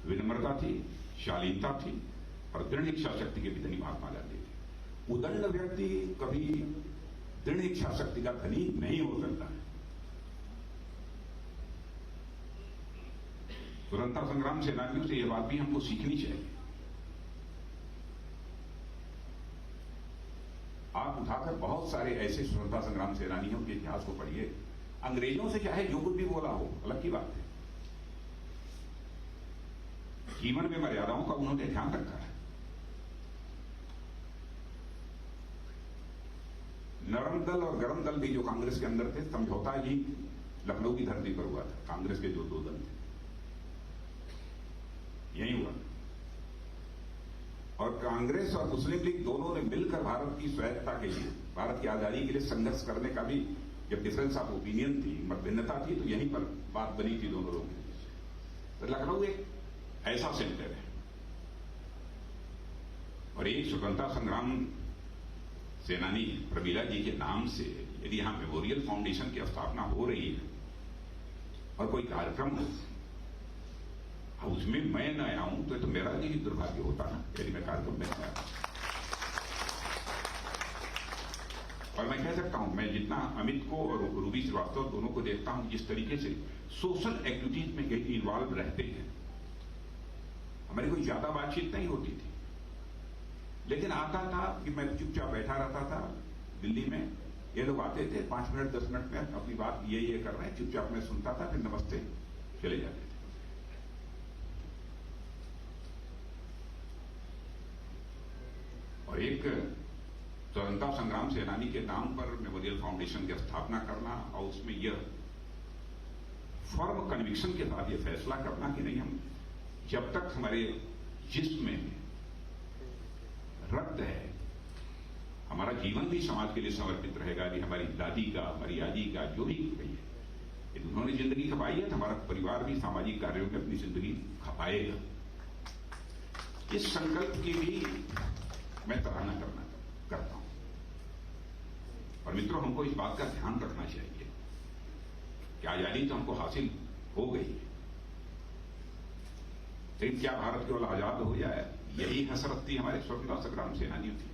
विनम्रता थी, शालीनता थी और दृढ़ इच्छा शक्ति के भी धनी महात्मा गांधी थे। उदंड व्यक्ति कभी दृढ़ इच्छा शक्ति का धनी नहीं हो सकता है। स्वतंत्रता संग्राम सेनानियों से यह बात भी हमको सीखनी चाहिए। आप उठाकर बहुत सारे ऐसे स्वतंत्रता संग्राम सेनानियों के इतिहास को पढ़िए, अंग्रेजों से चाहे जो कुछ भी बोला हो, अलग की बात है, जीवन में मर्यादाओं का उन्होंने ध्यान रखा है। नरम दल और गरम दल भी जो कांग्रेस के अंदर थे, समझौता ही लखनऊ की धरती पर हुआ था। कांग्रेस के जो दो दल थे यही हुआ, और कांग्रेस और मुस्लिम लीग दोनों ने मिलकर भारत की स्वायत्तता के लिए, भारत की आजादी के लिए संघर्ष करने का भी जब डिफरेंस ऑफ ओपिनियन थी, मतभिन्नता थी, तो यहीं पर बात बनी थी दोनों लोगों की। तो लखनऊ एक ऐसा सेंटर है, और एक स्वतंत्रता संग्राम सेनानी प्रमीला जी के नाम से यदि यहां मेमोरियल फाउंडेशन की स्थापना हो रही है और कोई कार्यक्रम हो, उसमें मैं न आऊं तो मेरा ही दुर्भाग्य होता ना, यदि मैं कार्यक्रम में आया। और मैं कह सकता हूं, मैं जितना अमित को और रूबी श्रीवास्तव दोनों को देखता हूं, जिस तरीके से सोशल एक्टिविटीज में इन्वॉल्व रहते हैं, हमारी कोई ज्यादा बातचीत नहीं होती थी, लेकिन आता था कि मैं चुपचाप बैठा रहता था दिल्ली में, ये लोग आते थे 5 मिनट 10 मिनट में अपनी बात ये कर रहे हैं, चुपचाप मैं सुनता था, फिर नमस्ते चले जाते थे। और एक स्वतंत्रता संग्राम सेनानी के नाम पर मेमोरियल फाउंडेशन की स्थापना करना और उसमें यह फर्म कन्विक्शन के साथ यह फैसला करना कि नहीं, हम जब तक हमारे जिस्म में रक्त है, हमारा जीवन भी समाज के लिए समर्पित रहेगा। यदि हमारी दादी का, हमारी आजी का, जो भी गई है, यदि उन्होंने जिंदगी खपाई है तो हमारा परिवार भी सामाजिक कार्यों में अपनी जिंदगी खपाएगा। इस संकल्प की भी मैं सराहना करता हूं। और मित्रों, हमको इस बात का ध्यान रखना चाहिए कि आजादी तो हमको हासिल हो गई है, लेकिन क्या भारत केवल आजाद हो जाए, यही हसरत थी हमारे स्वतंत्रता संग्राम सेनानियों की?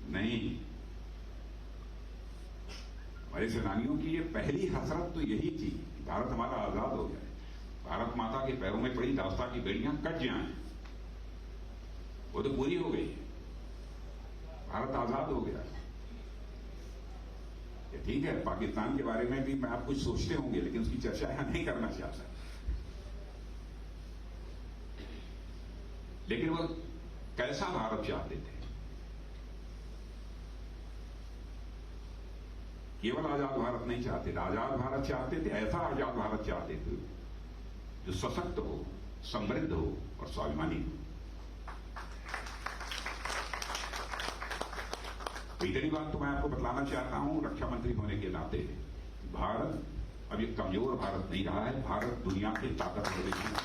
नहीं, हमारे सेनानियों की ये पहली हसरत तो यही थी कि भारत हमारा आजाद हो जाए, भारत माता के पैरों में पड़ी दास्ता की बेड़ियां कट जाएं। वो तो पूरी हो गई, भारत आजाद हो गया। ये ठीक है, पाकिस्तान के बारे में भी मैं आप कुछ सोचते होंगे, लेकिन उसकी चर्चा यहां नहीं करना चाहता। लेकिन वो कैसा भारत चाहते थे? केवल आजाद भारत नहीं चाहते थे, आजाद भारत चाहते थे, ऐसा आजाद भारत चाहते थे जो सशक्त हो, समृद्ध हो और स्वाभिमानी हो। इतनी बात तो मैं आपको बतलाना चाहता हूं रक्षा मंत्री होने के नाते, भारत अब एक कमजोर भारत नहीं रहा है, भारत दुनिया के ताकतवर देशों में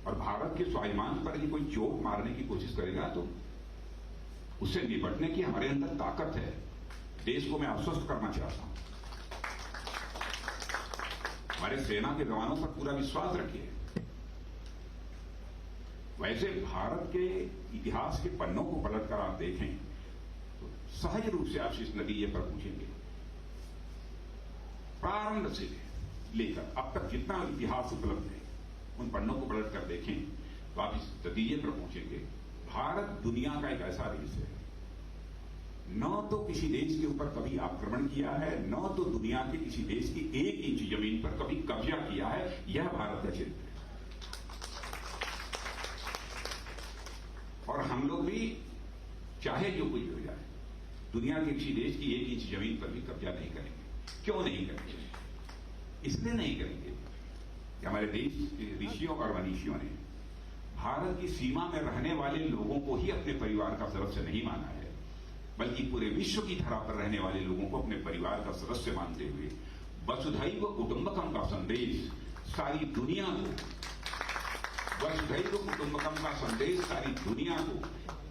और भारत के स्वाभिमान पर यदि कोई चोट मारने की कोशिश करेगा तो उससे निपटने की हमारे अंदर ताकत है। देश को मैं आश्वस्त करना चाहता हूं, हमारे सेना के जवानों पर पूरा विश्वास रखिए। वैसे भारत के इतिहास के पन्नों को पलटकर आप देखें तो सहज रूप से आप इस नतीजे पर पहुंचेंगे। प्रारंभ से लेकर अब तक जितना इतिहास उपलब्ध है, उन पन्नों को पलटकर देखें तो आप इस नतीजे पर पहुंचेंगे। भारत दुनिया का एक ऐसा देश है, न तो किसी देश के ऊपर कभी आक्रमण किया है, न तो दुनिया के किसी देश की 1 इंच जमीन पर कभी कब्जा किया है। यह भारत का चरित्र है। और हम लोग भी चाहे जो कुछ हो जाए, दुनिया के किसी देश की 1 इंच जमीन पर भी कब्जा नहीं करेंगे। क्यों नहीं करेंगे? इसलिए नहीं करेंगे कि हमारे देश के ऋषियों और मनीषियों ने भारत की सीमा में रहने वाले लोगों को ही अपने परिवार का सदस्य नहीं माना है, बल्कि पूरे विश्व की धरा पर रहने वाले लोगों को अपने परिवार का सदस्य मानते हुए वसुधैव कुटुंबकम का संदेश सारी दुनिया को, वसुधैव कुटुंबकम का संदेश सारी दुनिया को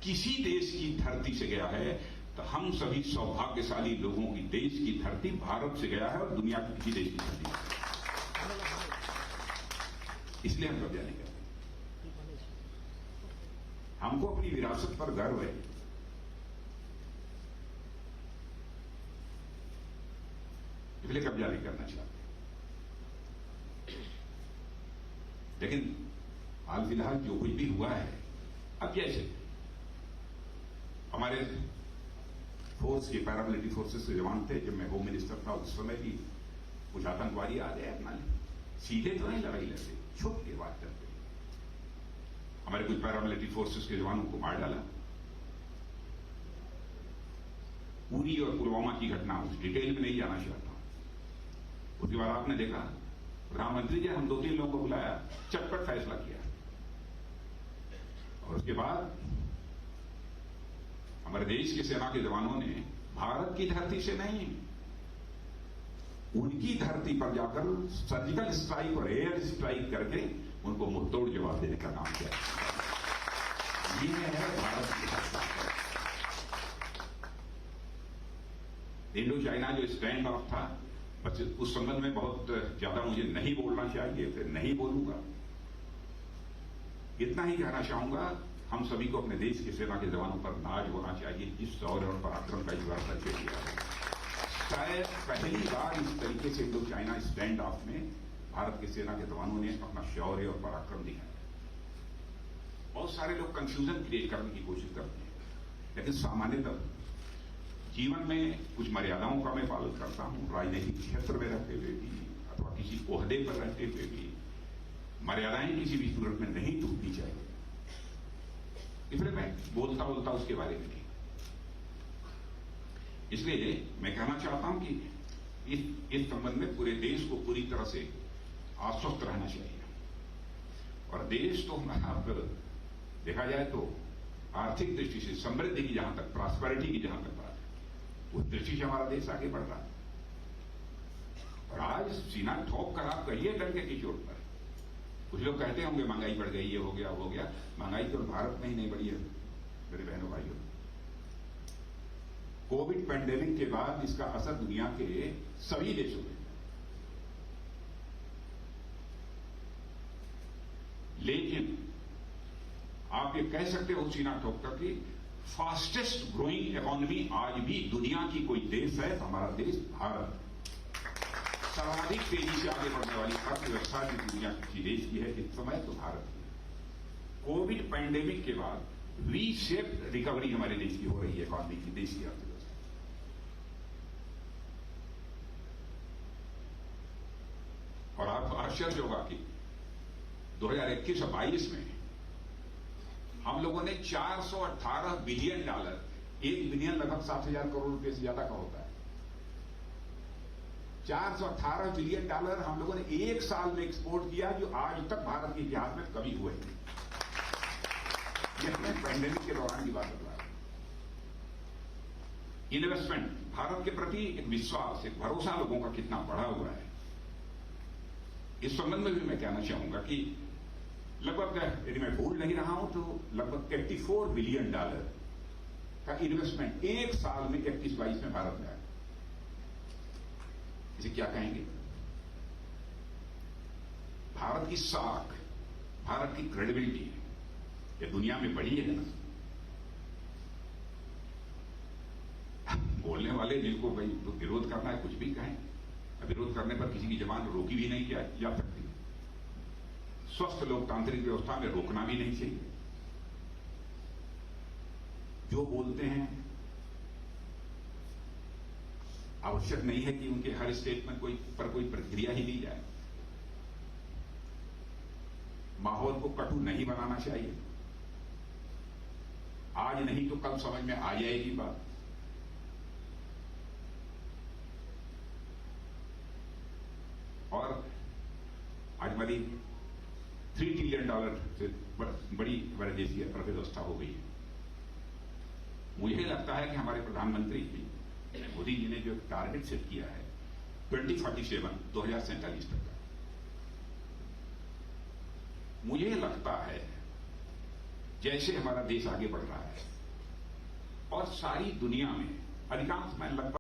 किसी देश की धरती से गया है तो हम सभी सौभाग्यशाली लोगों की देश की धरती भारत से गया है और दुनिया की किसी देश की धरती नहीं। इसलिए हम कब्जा नहीं करते। हमको अपनी विरासत पर गर्व है। इसलिए कब्जा नहीं करना चाहते। लेकिन हाल फिलहाल जो कुछ भी हुआ है, अब जैसे हमारे फोर्स के पैरामिलिट्री फोर्सेस के जवान थे, जब मैं होम मिनिस्टर था उस समय भी कुछ आतंकवादी आ गए अपना सीधे तो नहीं लड़ाई लड़ते, छुप के बात करते। हमारे कुछ पैरामिलिट्री फोर्सेस के जवानों को मार डाला। उरी और पुलवामा की घटना, उस डिटेल में नहीं जाना चाहता हूं। उसके बाद आपने देखा प्रधानमंत्री जी हम 2-3 लोगों को बुलाया, चटपट फैसला किया। और उसके बाद हमारे देश की सेना के जवानों ने भारत की धरती से नहीं, उनकी धरती पर जाकर सर्जिकल स्ट्राइक और एयर स्ट्राइक करके उनको मुंहतोड़ जवाब देने का काम किया। ये है भारत की धरती। इंडो चाइना जो स्टैंड ऑफ था, बस उस संबंध में बहुत ज्यादा मुझे नहीं बोलना चाहिए, फिर नहीं बोलूंगा। इतना ही कहना चाहूंगा, हम सभी को अपने देश की सेना के जवानों पर नाज होना चाहिए, जिस शौर्य और पराक्रम का इस बार परिचय किया है। शायद पहली बार इस तरीके से इंडो चाइना स्टैंड ऑफ में भारत की सेना के जवानों ने अपना शौर्य और पराक्रम दिखाया। बहुत सारे लोग कंफ्यूजन क्रिएट करने की कोशिश करते हैं, लेकिन सामान्यतः जीवन में कुछ मर्यादाओं का मैं पालन करता हूं। राजनीतिक क्षेत्र में रहते हुए भी अथवा किसी ओहदे पर रहते हुए भी मर्यादाएं किसी भी सूरत में नहीं टूटनी चाहिए। इसलिए मैं बोलता उसके बारे में नहीं। इसलिए मैं कहना चाहता हूं कि इस संबंध में पूरे देश को पूरी तरह से आश्वस्त रहना चाहिए। और देश तो हमारा देखा जाए तो आर्थिक दृष्टि से समृद्धि की जहां तक, प्रॉस्पेरिटी की जहां तक बात है, उस दृष्टि से हमारा देश आगे बढ़ रहा है। और आज सीना ठोक कर आप कहिए डंके की चोट पर। कुछ लोग कहते होंगे महंगाई बढ़ गई, ये हो गया वो हो गया। महंगाई तो भारत में ही नहीं बढ़ी है मेरे बहनों भाइयों। कोविड पैंडेमिक के बाद इसका असर दुनिया के सभी देशों में, लेकिन आप ये कह सकते हो सीना ठोककर कि फास्टेस्ट ग्रोइंग इकोनॉमी आज भी दुनिया की कोई देश है तो हमारा देश भारत। सर्वाधिक तेजी से आगे बढ़ने वाली अर्थव्यवस्था जो दुनिया की देश की है इस समय तो भारत की है। कोविड पैंडेमिक के बाद वी शेप्ड रिकवरी हमारे देश की हो रही है, इकोनॉमी की, देश की अर्थव्यवस्था। और आपको आश्चर्य होगा कि 2021 और 22 में हम लोगों ने $418 बिलियन, 1 बिलियन लगभग 7,000 करोड़ रुपए से ज्यादा का होता है, $418 बिलियन हम लोगों ने एक साल में एक्सपोर्ट किया, जो आज तक भारत के इतिहास में कभी हुए नहीं। यह मैं पैंडेमिक के दौरान की बात कर रहा हूं। इन्वेस्टमेंट, भारत के प्रति एक विश्वास, एक भरोसा लोगों का कितना बढ़ा हुआ है। इस संबंध में भी मैं कहना चाहूंगा कि लगभग, यदि मैं भूल नहीं रहा हूं तो लगभग $84 बिलियन का इन्वेस्टमेंट एक साल में 21-22 में भारत में आया। इसे क्या कहेंगे? भारत की साख, भारत की क्रेडिबिलिटी ये दुनिया में बढ़ी है ना। बोलने वाले जिनको भाई तो विरोध करना है कुछ भी कहें, विरोध करने पर किसी की जबान रोकी भी नहीं जा सकती। स्वस्थ लोकतांत्रिक व्यवस्था में रोकना भी नहीं चाहिए। जो बोलते हैं आवश्यक नहीं है कि उनके हर स्टेटमेंट पर कोई प्रतिक्रिया ही दी जाए। माहौल को कटु नहीं बनाना चाहिए। आज नहीं तो कल समझ में आ जाएगी बात। और आज हमारी $3 ट्रिलियन से बड़ी हमारे देश की अर्थव्यवस्था हो गई है। मुझे लगता है कि हमारे प्रधानमंत्री मोदी जी ने जो टारगेट सेट किया है 2047 तक का, मुझे लगता है जैसे हमारा देश आगे बढ़ रहा है और सारी दुनिया में अधिकांश मैं लगभग